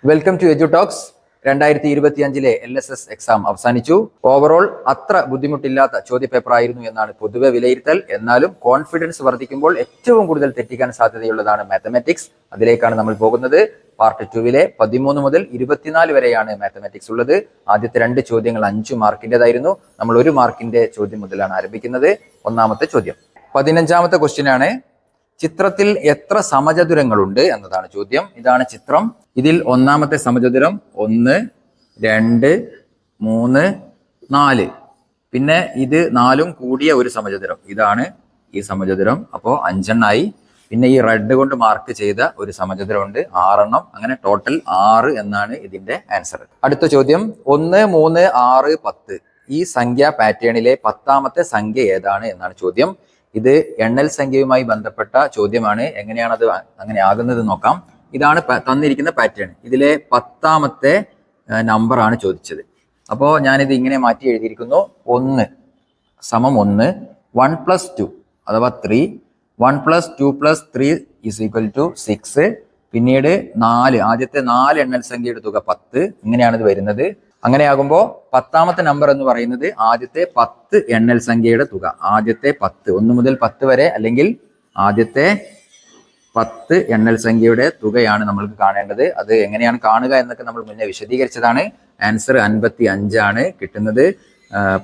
Welcome to Edutalks. 2025 LSS exam അവസാനിച്ചു. Overall അത്ര ബുദ്ധിമുട്ടില്ലാത്ത ചോദ്യപേപ്പർ ആയിരുന്നു എന്നാണ് പൊതുവെ വിലയിരുത്തൽ. എന്നാലും കോൺഫിഡൻസ് വർദ്ധിക്കുമ്പോൾ ഏറ്റവും കൂടുതൽ തെറ്റിക്കാൻ സാധ്യതയുള്ളതാണ് മാത്തമാറ്റിക്സ്. അതിലേക്കാണ് നമ്മൾ പോകുന്നത്. പാർട്ട് 2 13 മുതൽ 24 വരെയാണ് മാത്തമാറ്റിക്സ് ഉള്ളത്. ആദ്യത്തെ 2 ചോദ്യങ്ങൾ 5 മാർക്കിൻ്റെതായിരുന്നു. നമ്മൾ 1 മാർക്കിന്റെ ചോദ്യം മുതലാണ് ആരംഭിക്കുന്നത്. ഒന്നാമത്തെ ചോദ്യം 15ാമത്തെ ക്വസ്റ്റ്യൻ ആണ്. ചിത്രത്തിൽ എത്ര സമചതുരങ്ങളുണ്ട് എന്നതാണ് ചോദ്യം. ഇതാണ് ചിത്രം. ഇതിൽ ഒന്നാമത്തെ സമചതുരം 1, 2, 3, 4. പിന്നെ ഇത് 4ഉം കൂടിയ ഒരു സമചതുരം. ഇതാണ് ഈ സമചതുരം. അപ്പോൾ 5 എണ്ണമായി. പിന്നെ ഈ റെഡ് കൊണ്ട് മാർക്ക് ചെയ്ത ഒരു സമചതുരം ഉണ്ട്, 6 എണ്ണം. അങ്ങനെ ടോട്ടൽ 6 എന്നാണ് ഇതിന്റെ ആൻസർ. അടുത്ത ചോദ്യം 1, 3, 6, 10. ഈ സംഖ്യാ പാറ്റേണിലെ 10ാമത്തെ സംഖ്യ ഏതാണ് എന്നാണ് ചോദ്യം. ഇത് എണ്ണൽ സംഖ്യയുമായി ബന്ധപ്പെട്ട ചോദ്യമാണ്. എങ്ങനെയാണത് അങ്ങനെ ആകുന്നത് നോക്കാം. ഇതാണ് തന്നിരിക്കുന്ന പാറ്റേൺ. ഇതിലെ 10ാമത്തെ നമ്പറാണ് ചോദിച്ചത്. അപ്പോൾ ഞാനിത് ഇങ്ങനെ മാറ്റി എഴുതിയിരിക്കുന്നു. 1 സമം 1, 1 + 2 അഥവാ 3, 1 + 2 + 3 = 6. പിന്നീട് 4, ആദ്യത്തെ 4 എണ്ണൽ സംഖ്യയുടെ തുക 10. ഇങ്ങനെയാണിത് വരുന്നത്. അങ്ങനെയാകുമ്പോൾ 10ാമത്തെ നമ്പർ എന്ന് പറയുന്നത് ആദ്യത്തെ 10 എണ്ണൽ സംഖ്യയുടെ തുക. ആദ്യത്തെ 10, 1 മുതൽ 10 വരെ, അല്ലെങ്കിൽ ആദ്യത്തെ 10 എണ്ണൽ സംഖ്യയുടെ തുകയാണ് നമ്മൾക്ക് കാണേണ്ടത്. അത് എങ്ങനെയാണ് കാണുക എന്നൊക്കെ നമ്മൾ മുന്നേ വിശദീകരിച്ചതാണ്. ആൻസർ 55 ആണ് കിട്ടുന്നത്.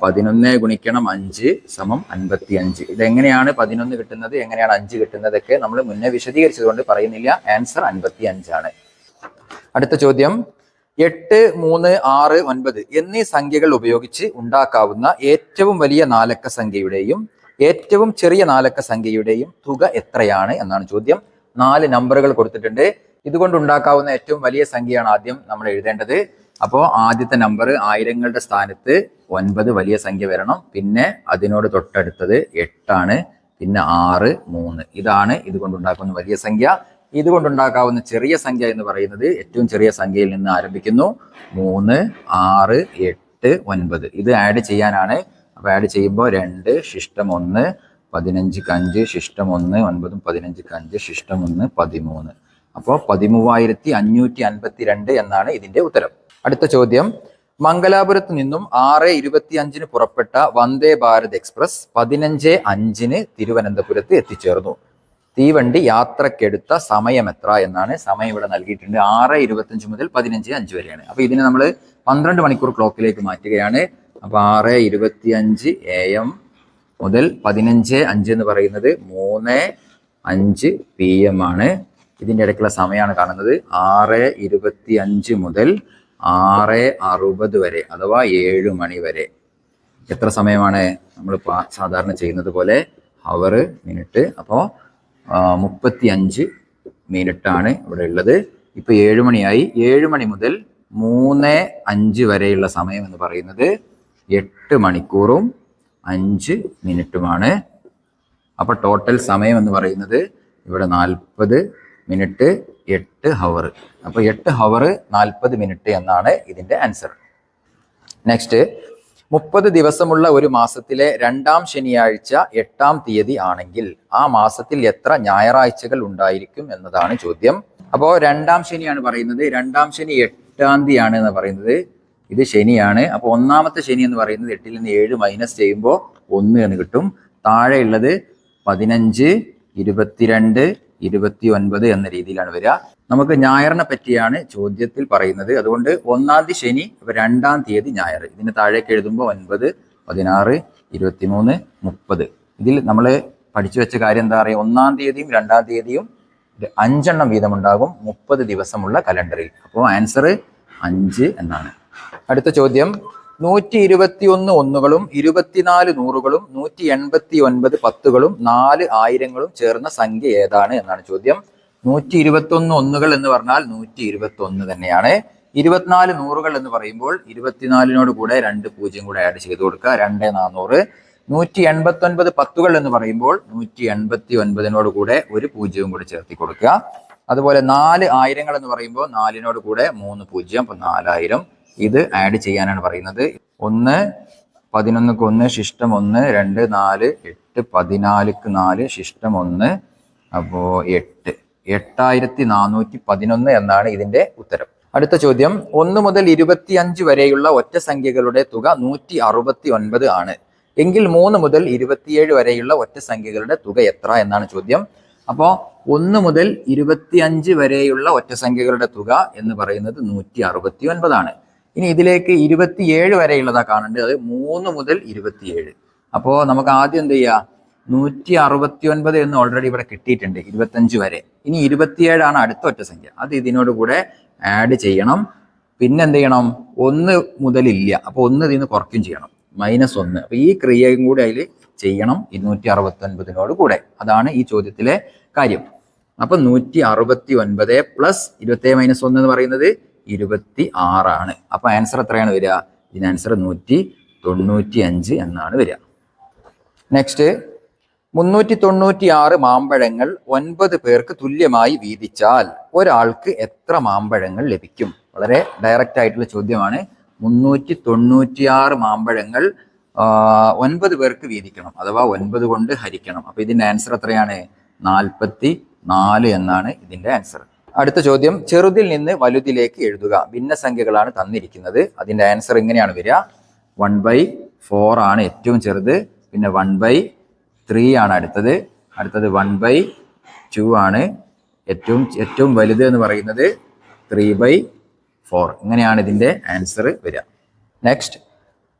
11 × 5 = 55. ഇതെങ്ങനെയാണ് 11 കിട്ടുന്നത്, എങ്ങനെയാണ് 5 കിട്ടുന്നതൊക്കെ നമ്മൾ മുന്നേ വിശദീകരിച്ചതുകൊണ്ട് പറയുന്നില്ല. ആൻസർ 55 ആണ്. അടുത്ത ചോദ്യം 8, 3, 6, 9 എന്നീ സംഖ്യകൾ ഉപയോഗിച്ച് ഉണ്ടാക്കാവുന്ന ഏറ്റവും വലിയ 4 അക്ക സംഖ്യയുടെയും ഏറ്റവും ചെറിയ 4 അക്ക സംഖ്യയുടെയും തുക എത്രയാണ് എന്നാണ് ചോദ്യം. 4 നമ്പറുകൾ കൊടുത്തിട്ടുണ്ട്. ഇതുകൊണ്ട് ഉണ്ടാക്കാവുന്ന ഏറ്റവും വലിയ സംഖ്യയാണ് ആദ്യം നമ്മൾ എഴുതേണ്ടത്. അപ്പോൾ ആദ്യത്തെ നമ്പർ ആയിരങ്ങളുടെ സ്ഥാനത്ത് 9 വലിയ സംഖ്യ വരണം. പിന്നെ അതിനോട് തൊട്ടടുത്തത് 8 ആണ്. പിന്നെ 6, 3. ഇതാണ് ഇതുകൊണ്ടുണ്ടാക്കുന്ന വലിയ സംഖ്യ. ഇതുകൊണ്ടുണ്ടാക്കാവുന്ന ചെറിയ സംഖ്യ എന്ന് പറയുന്നത് ഏറ്റവും ചെറിയ സംഖ്യയിൽ നിന്ന് ആരംഭിക്കുന്നു. 3, 6, 8, 9. ഇത് ആഡ് ചെയ്യാനാണ്. അപ്പോൾ ആഡ് ചെയ്യുമ്പോൾ 2 ശിഷ്ടം 1, 15 5 ശിഷ്ടം 1, 9 15 5 ശിഷ്ടം 1, 13. അപ്പോൾ 13,552 എന്നാണ് ഇതിന്റെ ഉത്തരം. അടുത്ത ചോദ്യം മംഗലാപുരത്ത് നിന്നും 6:25 പുറപ്പെട്ട വന്ദേ ഭാരത് എക്സ്പ്രസ് 15:05 തിരുവനന്തപുരത്ത് എത്തിച്ചേർന്നു. തീവണ്ടി യാത്രക്കെടുത്ത സമയം എത്ര എന്നാണ്. സമയം ഇവിടെ നൽകിയിട്ടുണ്ട്. 6:25 മുതൽ 15:05 വരെയാണ്. അപ്പൊ ഇതിനെ നമ്മൾ 12 മണിക്കൂർ ക്ലോക്കിലേക്ക് മാറ്റുകയാണ്. അപ്പൊ 6:25 AM മുതൽ 15:05 എന്ന് പറയുന്നത് 3:05 PM ആണ്. ഇതിന്റെ ഇടയ്ക്കുള്ള സമയമാണ് കാണുന്നത്. 6:25 മുതൽ 6:60 വരെ അഥവാ 7 മണി വരെ. എത്ര സമയമാണ്? നമ്മൾ സാധാരണ ചെയ്യുന്നത് പോലെ ഹവർ, മിനിറ്റ്. അപ്പോൾ 35 മിനിറ്റാണ് ഇവിടെ ഉള്ളത്. ഇപ്പൊ 7 മണിയായി. 7 മണി മുതൽ 3:05 വരെയുള്ള സമയം എന്ന് പറയുന്നത് 8 മണിക്കൂറും 5 മിനിറ്റുമാണ്. അപ്പൊ ടോട്ടൽ സമയം എന്ന് പറയുന്നത് ഇവിടെ 40 മിനിറ്റ്, 8 ഹവർ. അപ്പൊ 8 ഹവർ 40 മിനിറ്റ് എന്നാണ് ഇതിന്റെ ആൻസർ. നെക്സ്റ്റ് 30 ദിവസമുള്ള ഒരു മാസത്തിലെ 2ാം ശനിയാഴ്ച 8ാം തീയതി ആണെങ്കിൽ ആ മാസത്തിൽ എത്ര ഞായറാഴ്ചകൾ ഉണ്ടായിരിക്കും എന്നതാണ് ചോദ്യം. അപ്പോൾ 2ാം ശനിയാണ് പറയുന്നത്. 2ാം ശനി 8ാം തീയതിയാണ് എന്ന് പറയുന്നത്. ഇത് ശനിയാണ്. അപ്പോൾ 1ാമത്തെ ശനി എന്ന് പറയുന്നത് 8ൽ നിന്ന് 7 മൈനസ് ചെയ്യുമ്പോൾ 1 എന്ന് കിട്ടും. താഴെയുള്ളത് 15, 22, 29 എന്ന രീതിയിലാണ് വരിക. നമുക്ക് ഞായറിനെ പറ്റിയാണ് ചോദ്യത്തിൽ പറയുന്നത്. അതുകൊണ്ട് 1ാം തീയതി ശനി, 2ാം തീയതി ഞായർ. ഇതിന് താഴേക്ക് എഴുതുമ്പോൾ 9, 16, 23, 30. ഇതിൽ നമ്മൾ പഠിച്ചു വെച്ച കാര്യം എന്താ പറയുക? 1ാം തീയതിയും 2ാം തീയതിയും 5 എണ്ണം വീതമുണ്ടാകും 30 ദിവസമുള്ള കലണ്ടറിൽ. അപ്പോൾ ആൻസർ 5 എന്നാണ്. അടുത്ത ചോദ്യം 121 ഒന്നുകളും 24 നൂറുകളും 189 പത്തുകളും 4 ആയിരങ്ങളും ചേർന്ന സംഖ്യ ഏതാണ് എന്നാണ് ചോദ്യം. 121 ഒന്നുകൾ എന്ന് പറഞ്ഞാൽ 121 തന്നെയാണ്. 24 നൂറുകൾ എന്ന് പറയുമ്പോൾ 24നോട് കൂടെ 2 പൂജ്യം കൂടെ ആഡ് ചെയ്ത് കൊടുക്കുക, 2 400. 189 പത്തുകൾ എന്ന് പറയുമ്പോൾ 189നോട് കൂടെ 1 പൂജ്യവും കൂടെ ചേർത്തി കൊടുക്കുക. അതുപോലെ 4 ആയിരങ്ങൾ എന്ന് പറയുമ്പോൾ 4നോട് കൂടെ 3 പൂജ്യം, അപ്പോൾ 4000. ഇത് ആഡ് ചെയ്യാനാണ് പറയുന്നത്. 1, 11ക്ക് 1 ശിഷ്ടം 1, 2, 4, 8, 14ക്ക് 4 ശിഷ്ടം 1, അപ്പോൾ 8. 8411 എന്നാണ് ഇതിന്റെ ഉത്തരം. അടുത്ത ചോദ്യം, 1 മുതൽ 25 വരെയുള്ള ഒറ്റ സംഖ്യകളുടെ തുക 169 ആണ് എങ്കിൽ 3 മുതൽ 27 വരെയുള്ള ഒറ്റ സംഖ്യകളുടെ തുക എത്ര എന്നാണ് ചോദ്യം. അപ്പോൾ 1 മുതൽ 25 വരെയുള്ള ഒറ്റ സംഖ്യകളുടെ തുക എന്ന് പറയുന്നത് 169 ആണ്. ഇനി ഇതിലേക്ക് 27 വരെയുള്ളതാ കാണേണ്ടത്, അത് 3 മുതൽ 27. അപ്പോൾ നമുക്ക് ആദ്യം എന്ത് ചെയ്യുക, 169 എന്ന് ഓൾറെഡി ഇവിടെ കിട്ടിയിട്ടുണ്ട് 25 വരെ. ഇനി 27 ആണ് അടുത്ത ഒറ്റ സംഖ്യ, അത് ഇതിനോട് കൂടെ ആഡ് ചെയ്യണം. പിന്നെ എന്ത് ചെയ്യണം, 1 മുതലില്ല, അപ്പോൾ 1 ഇതിൽ നിന്ന് കുറയ്ക്കും ചെയ്യണം, -1. അപ്പൊ ഈ ക്രിയയും കൂടി അതിൽ ചെയ്യണം 269 കൂടെ. അതാണ് ഈ ചോദ്യത്തിലെ കാര്യം. അപ്പൊ 169 പ്ലസ് 27 - 1 എന്ന് പറയുന്നത് 26 ആണ്. അപ്പൊ ആൻസർ എത്രയാണ് വരിക? ഇതിന് ആൻസർ 195 എന്നാണ് വരിക. നെക്സ്റ്റ്, 396 മാമ്പഴങ്ങൾ 9 പേർക്ക് തുല്യമായി വീതിച്ചാൽ ഒരാൾക്ക് എത്ര മാമ്പഴങ്ങൾ ലഭിക്കും? വളരെ ഡയറക്റ്റ് ആയിട്ടുള്ള ചോദ്യമാണ്. 396 മാമ്പഴങ്ങൾ 9 പേർക്ക് വീതിക്കണം, അഥവാ 9 കൊണ്ട് ഹരിക്കണം. അപ്പൊ ഇതിന്റെ ആൻസർ എത്രയാണ്? 44 എന്നാണ് ഇതിന്റെ ആൻസർ. അടുത്ത ചോദ്യം, ചെറുതിൽ നിന്ന് വലുതിലേക്ക് എഴുതുക. ഭിന്നസംഖ്യകളാണ് തന്നിരിക്കുന്നത്. അതിന്റെ ആൻസർ ഇങ്ങനെയാണ് വരിക. 1/4 ആണ് ഏറ്റവും ചെറുത്, പിന്നെ 1/3 ആണ് അടുത്തത് 1/2 ആണ് ഏറ്റവും വലുത് എന്ന് പറയുന്നത് 3/4. ഇങ്ങനെയാണ് ഇതിന്റെ ആൻസർ വരിക. നെക്സ്റ്റ്,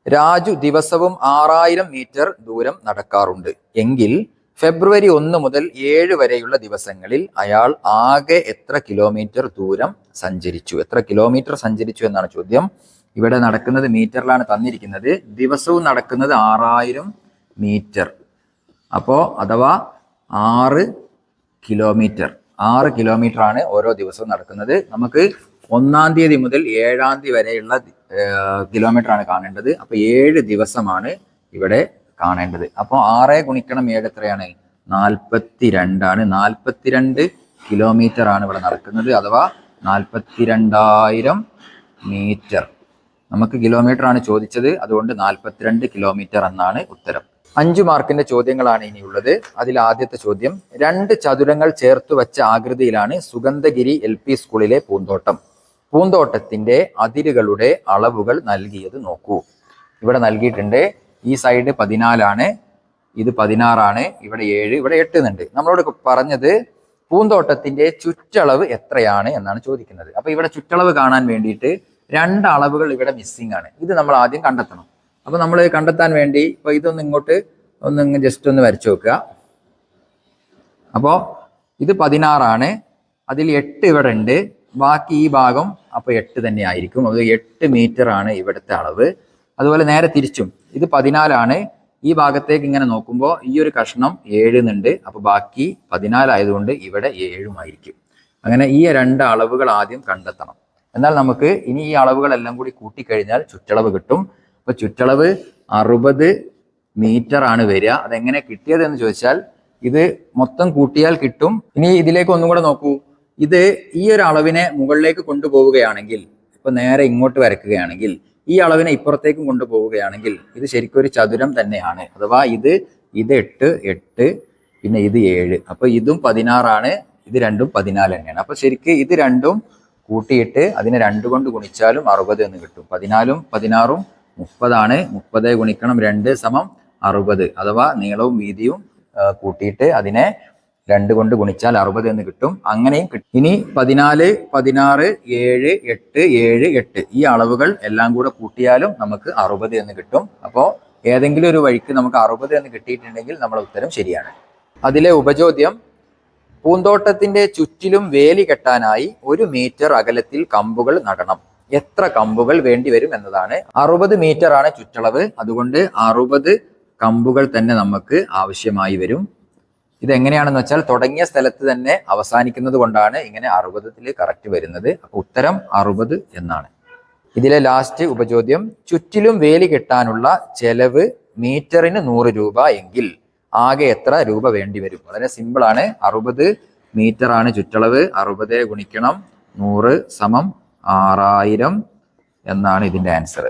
രാജു ദിവസവും 6000 മീറ്റർ ദൂരം നടക്കാറുണ്ട് എങ്കിൽ ഫെബ്രുവരി 1 മുതൽ 7 വരെയുള്ള ദിവസങ്ങളിൽ അയാൾ ആകെ എത്ര കിലോമീറ്റർ ദൂരം സഞ്ചരിച്ചു? എത്ര കിലോമീറ്റർ സഞ്ചരിച്ചു എന്നാണ് ചോദ്യം. ഇവിടെ നടക്കുന്നത് മീറ്ററിലാണ് തന്നിരിക്കുന്നത്. ദിവസവും നടക്കുന്നത് 6000 മീറ്റർ. അപ്പോൾ അഥവാ 6 കിലോമീറ്റർ. 6 കിലോമീറ്റർ ആണ് ഓരോ ദിവസവും നടക്കുന്നത്. നമുക്ക് 1-ാം തീയതി മുതൽ 7-ാം തീയതി വരെയുള്ള കിലോമീറ്റർ ആണ് കാണേണ്ടത്. അപ്പൊ 7 ദിവസമാണ് ഇവിടെ കാണേണ്ടത്. അപ്പോൾ 6 ഗുണിക്കണം 7 എത്രയാണ്? 42 ആണ്. 42 കിലോമീറ്റർ ആണ് ഇവിടെ നടക്കുന്നത്, അഥവാ 42,000 മീറ്റർ. നമുക്ക് കിലോമീറ്റർ ആണ് ചോദിച്ചത്, അതുകൊണ്ട് 42 കിലോമീറ്റർ എന്നാണ് ഉത്തരം. 5 മാർക്കിന്റെ ചോദ്യങ്ങളാണ് ഇനിയുള്ളത്. അതിൽ ആദ്യത്തെ ചോദ്യം, 2 ചതുരങ്ങൾ ചേർത്തു വെച്ച ആകൃതിയിലാണ് സുഗന്ധഗിരി LP സ്കൂളിലെ പൂന്തോട്ടം. പൂന്തോട്ടത്തിന്റെ അതിരുകളുടെ അളവുകൾ നൽകിയത് നോക്കൂ. ഇവിടെ നൽകിയിട്ടുണ്ട്. ഈ സൈഡ് 14 ആണ്, ഇത് 16 ആണ്, ഇവിടെ 7, ഇവിടെ 8 എന്നുണ്ട്. നമ്മളോട് പറഞ്ഞത് പൂന്തോട്ടത്തിന്റെ ചുറ്റളവ് എത്രയാണ് എന്നാണ് ചോദിക്കുന്നത്. അപ്പൊ ഇവിടെ ചുറ്റളവ് കാണാൻ വേണ്ടിയിട്ട് 2 അളവുകൾ ഇവിടെ മിസ്സിംഗ് ആണ്. ഇത് നമ്മൾ ആദ്യം കണ്ടെത്തണം. അപ്പൊ നമ്മൾ കണ്ടെത്താൻ വേണ്ടി ഇപ്പൊ ഇതൊന്ന് ഇങ്ങോട്ട് ജസ്റ്റ് ഒന്ന് വരച്ചു നോക്കുക. അപ്പോൾ ഇത് 16 ആണ്, അതിൽ 8 ഇവിടെ ഉണ്ട്, ബാക്കി ഈ ഭാഗം അപ്പൊ 8 തന്നെ ആയിരിക്കും. അത് 8 മീറ്റർ ആണ് ഇവിടുത്തെ അളവ്. അതുപോലെ നേരെ തിരിച്ചും ഇത് 14 ആണ്, ഈ ഭാഗത്തേക്ക് ഇങ്ങനെ നോക്കുമ്പോൾ ഈ ഒരു കഷ്ണം 7 എന്നുണ്ട്, അപ്പൊ ബാക്കി 14 ആയതുകൊണ്ട് ഇവിടെ 7 ആയിരിക്കും. അങ്ങനെ ഈ 2 അളവുകൾ ആദ്യം കണ്ടെത്തണം. എന്നാൽ നമുക്ക് ഇനി ഈ അളവുകളെല്ലാം കൂടി കൂട്ടിക്കഴിഞ്ഞാൽ ചുറ്റളവ് കിട്ടും. അപ്പൊ ചുറ്റളവ് 60 മീറ്റർ ആണ് വരിക. അതെങ്ങനെ കിട്ടിയത് എന്ന് ചോദിച്ചാൽ ഇത് മൊത്തം കൂട്ടിയാൽ കിട്ടും. ഇനി ഇതിലേക്ക് ഒന്നും കൂടെ നോക്കൂ. ഇത് ഈ ഒരു അളവിനെ മുകളിലേക്ക് കൊണ്ടുപോവുകയാണെങ്കിൽ, ഇപ്പൊ നേരെ ഇങ്ങോട്ട് വരയ്ക്കുകയാണെങ്കിൽ, ഈ അളവിനെ ഇപ്പുറത്തേക്കും കൊണ്ടുപോവുകയാണെങ്കിൽ ഇത് ശരിക്കും ഒരു ചതുരം തന്നെയാണ്. അഥവാ ഇത് 8 പിന്നെ ഇത് 7, അപ്പൊ ഇതും 16 ആണ്, ഇത് രണ്ടും 14 തന്നെയാണ്. അപ്പൊ ശരിക്കും ഇത് രണ്ടും കൂട്ടിയിട്ട് അതിനെ 2 കൊണ്ട് ഗുണിച്ചാലും 60 എന്ന് കിട്ടും. 14ഉം 16ഉം 30 ആണ്. 30 ഗുണിക്കണം 2 = 60. അഥവാ നീളവും വീതിയും കൂട്ടിയിട്ട് അതിനെ 2 കൊണ്ട് ഗുണിച്ചാൽ 60 എന്ന് കിട്ടും. അങ്ങനെയും കിട്ടും. ഇനി 14, 16, 7, 8, 7, 8 ഈ അളവുകൾ എല്ലാം കൂടെ കൂട്ടിയാലും നമുക്ക് 60 എന്ന് കിട്ടും. അപ്പോൾ ഏതെങ്കിലും ഒരു വഴിക്ക് നമുക്ക് 60 എന്ന് കിട്ടിയിട്ടുണ്ടെങ്കിൽ നമ്മുടെ ഉത്തരം ശരിയാണ്. അതിലെ ഉപചോദ്യം, പൂന്തോട്ടത്തിന്റെ ചുറ്റിലും വേലി കെട്ടാനായി 1 മീറ്റർ അകലത്തിൽ കമ്പുകൾ നടണം. എത്ര കമ്പുകൾ വേണ്ടിവരും എന്നതാണ്. 60 മീറ്റർ ആണ് ചുറ്റളവ്, അതുകൊണ്ട് 60 കമ്പുകൾ തന്നെ നമുക്ക് ആവശ്യമായി വരും. ഇതെങ്ങനെയാണെന്ന് വെച്ചാൽ തുടങ്ങിയ സ്ഥലത്ത് തന്നെ അവസാനിക്കുന്നത് കൊണ്ടാണ് ഇങ്ങനെ 60-ൽ കറക്റ്റ് വരുന്നത്. അപ്പൊ ഉത്തരം 60 എന്നാണ്. ഇതിലെ ലാസ്റ്റ് ഉപചോദ്യം, ചുറ്റിലും വേലി കെട്ടാനുള്ള ചെലവ് മീറ്ററിന് 100 രൂപ എങ്കിൽ ആകെ എത്ര രൂപ വേണ്ടി വരും? വളരെ സിമ്പിൾ ആണ്. 60 മീറ്റർ ആണ് ചുറ്റളവ്. 60 ഗുണിക്കണം 100 = 6000 എന്നാണ് ഇതിന്റെ ആൻസർ.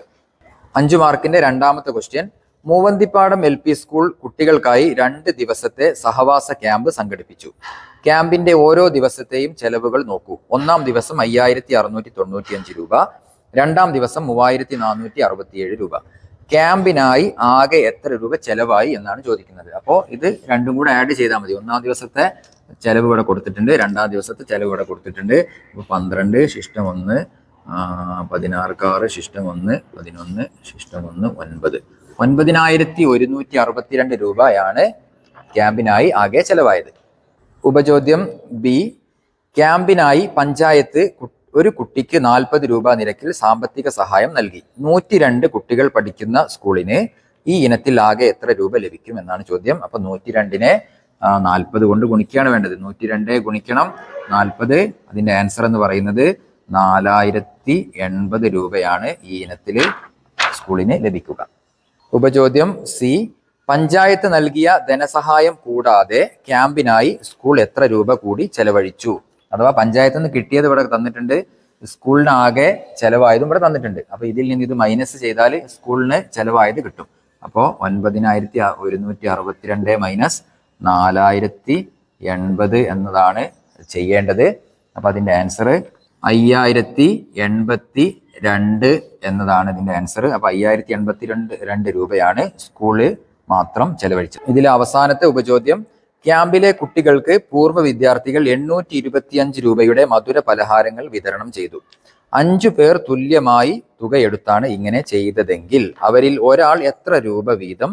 5 മാർക്കിന്റെ രണ്ടാമത്തെ ക്വസ്റ്റ്യൻ, മൂവന്തിപ്പാടം LP സ്കൂൾ കുട്ടികൾക്കായി 2 ദിവസത്തെ സഹവാസ ക്യാമ്പ് സംഘടിപ്പിച്ചു. ക്യാമ്പിന്റെ ഓരോ ദിവസത്തെയും ചെലവുകൾ നോക്കൂ. ഒന്നാം ദിവസം 5695 രൂപ, രണ്ടാം ദിവസം 3467 രൂപ. ക്യാമ്പിനായി ആകെ എത്ര രൂപ ചെലവായി എന്നാണ് ചോദിക്കുന്നത്. അപ്പോൾ ഇത് രണ്ടും കൂടെ ആഡ് ചെയ്താൽ മതി. ഒന്നാം ദിവസത്തെ ചെലവ് ഇവിടെ കൊടുത്തിട്ടുണ്ട്, രണ്ടാം ദിവസത്തെ ചെലവ് ഇവിടെ കൊടുത്തിട്ടുണ്ട്. ഇപ്പോൾ 12 ശിഷ്ടം 1, 16 ശിഷ്ടം 1, 11 ശിഷ്ടം 1, 9. 9162 രൂപയാണ് ക്യാമ്പിനായി ആകെ ചെലവായത്. ഉപചോദ്യം ബി, ക്യാമ്പിനായി പഞ്ചായത്ത് ഒരു കുട്ടിക്ക് 40 രൂപ നിരക്കിൽ സാമ്പത്തിക സഹായം നൽകി. 102 കുട്ടികൾ പഠിക്കുന്ന സ്കൂളിന് ഈ ഇനത്തിൽ ആകെ എത്ര രൂപ ലഭിക്കും എന്നാണ് ചോദ്യം. അപ്പൊ 102നെ 40 കൊണ്ട് ഗുണിക്കുകയാണ് വേണ്ടത്. 102 ഗുണിക്കണം 40, അതിന്റെ ആൻസർ എന്ന് പറയുന്നത് 4080 രൂപയാണ് ഈ ഇനത്തിൽ സ്കൂളിന് ലഭിക്കുക. ഉപചോദ്യം സി, പഞ്ചായത്ത് നൽകിയ ധനസഹായം കൂടാതെ ക്യാമ്പിനായി സ്കൂൾ എത്ര രൂപ കൂടി ചെലവഴിച്ചു? അഥവാ പഞ്ചായത്തിൽ നിന്ന് കിട്ടിയത് ഇവിടെ തന്നിട്ടുണ്ട്, സ്കൂളിന് ആകെ ചെലവായതും ഇവിടെ തന്നിട്ടുണ്ട്. അപ്പൊ ഇതിൽ നിന്ന് ഇത് മൈനസ് ചെയ്താൽ സ്കൂളിന് ചെലവായത് കിട്ടും. അപ്പോൾ 9162 മൈനസ് 4080 എന്നതാണ് ചെയ്യേണ്ടത്. അപ്പൊ അതിന്റെ ആൻസർ 5082 എന്നതാണ് ഇതിന്റെ ആൻസർ. അപ്പൊ 5082 രൂപയാണ് സ്കൂള് മാത്രം ചെലവഴിച്ചത്. ഇതിലെ അവസാനത്തെ ഉപചോദ്യം, ക്യാമ്പിലെ കുട്ടികൾക്ക് പൂർവ്വ വിദ്യാർത്ഥികൾ 825 രൂപയുടെ മധുര പലഹാരങ്ങൾ വിതരണം ചെയ്തു. 5 പേർ തുല്യമായി തുകയെടുത്താണ് ഇങ്ങനെ ചെയ്തതെങ്കിൽ അവരിൽ ഒരാൾ എത്ര രൂപ വീതം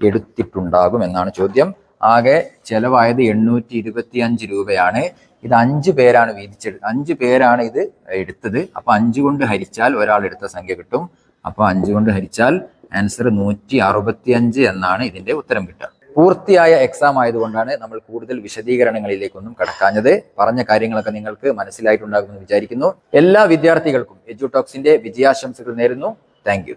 എടുത്തിട്ടുണ്ടാകും എന്നാണ് ചോദ്യം. ആകെ ചെലവായത് 825 രൂപയാണ്. ഇത് 5 പേരാണ് 5 പേരാണ് ഇത് എടുത്തത്. അപ്പൊ 5 കൊണ്ട് ഹരിച്ചാൽ ഒരാൾ എടുത്ത സംഖ്യ കിട്ടും. അപ്പൊ 5 കൊണ്ട് ഹരിച്ചാൽ ആൻസർ 165 എന്നാണ് ഇതിന്റെ ഉത്തരം കിട്ടുക. പൂർത്തിയായ എക്സാം ആയതുകൊണ്ടാണ് നമ്മൾ കൂടുതൽ വിശദീകരണങ്ങളിലേക്കൊന്നും കടക്കാഞ്ഞത്. പറഞ്ഞ കാര്യങ്ങളൊക്കെ നിങ്ങൾക്ക് മനസ്സിലായിട്ടുണ്ടാകുമെന്ന് വിചാരിക്കുന്നു. എല്ലാ വിദ്യാർത്ഥികൾക്കും എഡ്യൂടോക്സിന്റെ വിജയാശംസകൾ നേരുന്നു. താങ്ക്